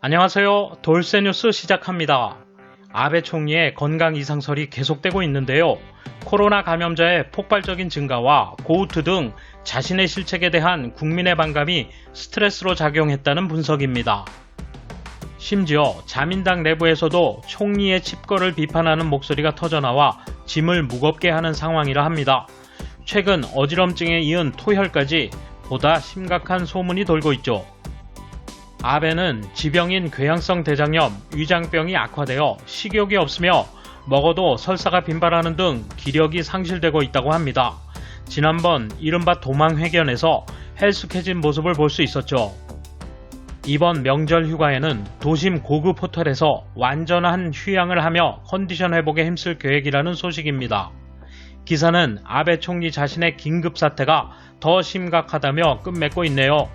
안녕하세요. 돌쇠뉴스 시작합니다. 아베 총리의 건강 이상설이 계속되고 있는데요. 코로나 감염자의 폭발적인 증가와 고우트 등 자신의 실책에 대한 국민의 반감이 스트레스로 작용했다는 분석입니다. 심지어 자민당 내부에서도 총리의 칩거를 비판하는 목소리가 터져나와 짐을 무겁게 하는 상황이라 합니다. 최근 어지럼증에 이은 토혈까지 보다 심각한 소문이 돌고 있죠. 아베는 지병인 궤양성 대장염, 위장병이 악화되어 식욕이 없으며 먹어도 설사가 빈발하는 등 기력이 상실되고 있다고 합니다. 지난번 이른바 도망회견에서 헬쑥해진 모습을 볼 수 있었죠. 이번 명절 휴가에는 도심 고급 호텔에서 완전한 휴양을 하며 컨디션 회복에 힘쓸 계획이라는 소식입니다. 기사는 아베 총리 자신의 긴급 사태가 더 심각하다며 끝맺고 있네요.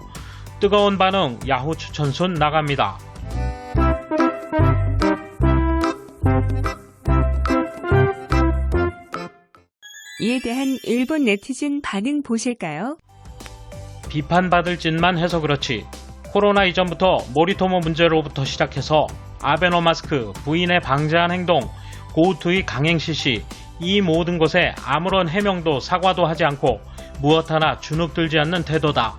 뜨거운 반응 야후 추천순 나갑니다. 이에 대한 일본 네티즌 반응 보실까요? 비판받을 짓만 해서 그렇지 코로나 이전부터 모리토모 문제로부터 시작해서 아베노마스크, 부인의 방자한 행동, 고우투의 강행 실시 이 모든 것에 아무런 해명도 사과도 하지 않고 무엇 하나 주눅들지 않는 태도다.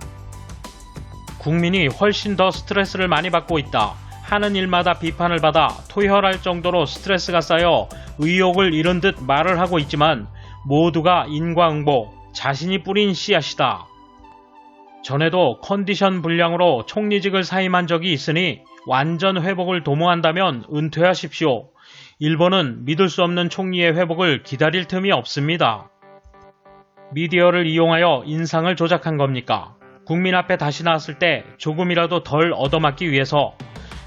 국민이 훨씬 더 스트레스를 많이 받고 있다. 하는 일마다 비판을 받아 토혈할 정도로 스트레스가 쌓여 의욕을 잃은 듯 말을 하고 있지만 모두가 인과응보, 자신이 뿌린 씨앗이다. 전에도 컨디션 불량으로 총리직을 사임한 적이 있으니 완전 회복을 도모한다면 은퇴하십시오. 일본은 믿을 수 없는 총리의 회복을 기다릴 틈이 없습니다. 미디어를 이용하여 인상을 조작한 겁니까? 국민 앞에 다시 나왔을 때 조금이라도 덜 얻어맞기 위해서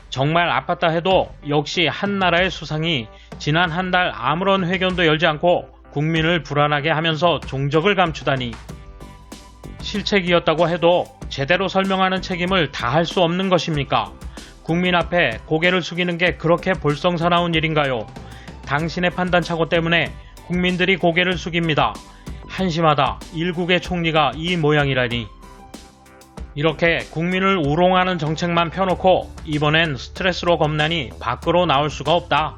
정말 아팠다 해도 역시 한 나라의 수상이 지난 한 달 아무런 회견도 열지 않고 국민을 불안하게 하면서 종적을 감추다니. 실책이었다고 해도 제대로 설명하는 책임을 다할 수 없는 것입니까? 국민 앞에 고개를 숙이는 게 그렇게 볼썽사나운 일인가요? 당신의 판단착오 때문에 국민들이 고개를 숙입니다. 한심하다. 일국의 총리가 이 모양이라니. 이렇게 국민을 우롱하는 정책만 펴놓고 이번엔 스트레스로 겁나니 밖으로 나올 수가 없다.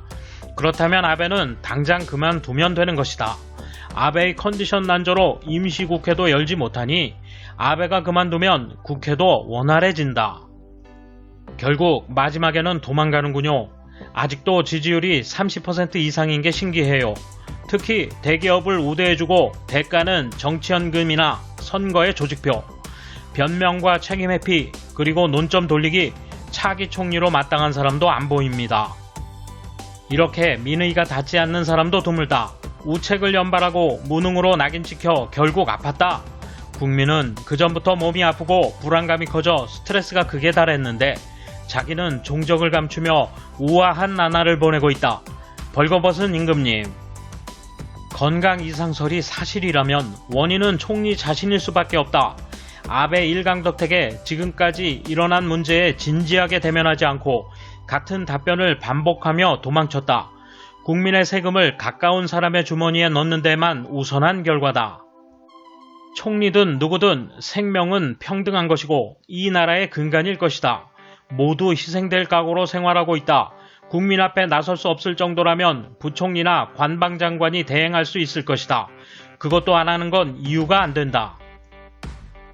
그렇다면 아베는 당장 그만두면 되는 것이다. 아베의 컨디션 난조로 임시국회도 열지 못하니 아베가 그만두면 국회도 원활해진다. 결국 마지막에는 도망가는군요. 아직도 지지율이 30% 이상인 게 신기해요. 특히 대기업을 우대해주고 대가는 정치연금이나 선거의 조직표, 변명과 책임 회피, 그리고 논점 돌리기, 차기 총리로 마땅한 사람도 안 보입니다. 이렇게 민의가 닿지 않는 사람도 드물다. 우책을 연발하고 무능으로 낙인 찍혀 결국 아팠다. 국민은 그전부터 몸이 아프고 불안감이 커져 스트레스가 극에 달했는데 자기는 종적을 감추며 우아한 나날을 보내고 있다. 벌거벗은 임금님. 건강 이상설이 사실이라면 원인은 총리 자신일 수밖에 없다. 아베 일강덕택에 지금까지 일어난 문제에 진지하게 대면하지 않고 같은 답변을 반복하며 도망쳤다. 국민의 세금을 가까운 사람의 주머니에 넣는 데만 우선한 결과다. 총리든 누구든 생명은 평등한 것이고 이 나라의 근간일 것이다. 모두 희생될 각오로 생활하고 있다. 국민 앞에 나설 수 없을 정도라면 부총리나 관방장관이 대행할 수 있을 것이다. 그것도 안 하는 건 이유가 안 된다.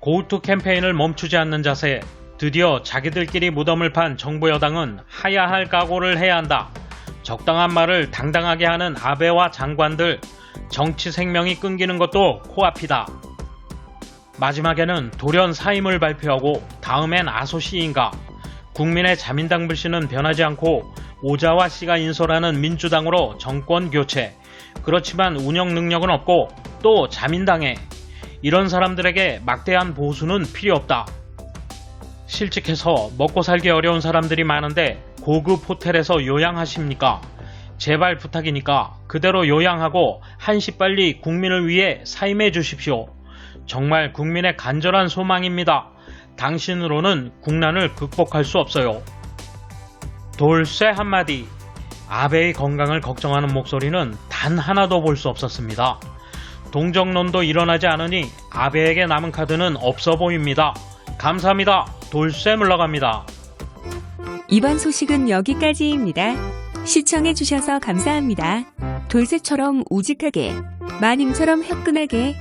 고우투 캠페인을 멈추지 않는 자세, 드디어 자기들끼리 무덤을 판 정부 여당은 하야할 각오를 해야 한다. 적당한 말을 당당하게 하는 아베와 장관들, 정치 생명이 끊기는 것도 코앞이다. 마지막에는 돌연 사임을 발표하고 다음엔 아소시인가. 국민의 자민당 불씨는 변하지 않고 오자와 씨가 인솔하는 민주당으로 정권 교체. 그렇지만 운영 능력은 없고 또 자민당에. 이런 사람들에게 막대한 보수는 필요 없다. 실직해서 먹고 살기 어려운 사람들이 많은데 고급 호텔에서 요양하십니까? 제발 부탁이니까 그대로 요양하고 한시빨리 국민을 위해 사임해 주십시오. 정말 국민의 간절한 소망입니다. 당신으로는 국난을 극복할 수 없어요. 돌쇠 한마디. 아베의 건강을 걱정하는 목소리는 단 하나도 볼 수 없었습니다. 동정론도 일어나지 않으니 아베에게 남은 카드는 없어 보입니다. 감사합니다. 돌쇠 물러갑니다. 이번 소식은 여기까지입니다. 시청해주셔서 감사합니다. 돌쇠처럼 우직하게, 마님처럼 화끈하게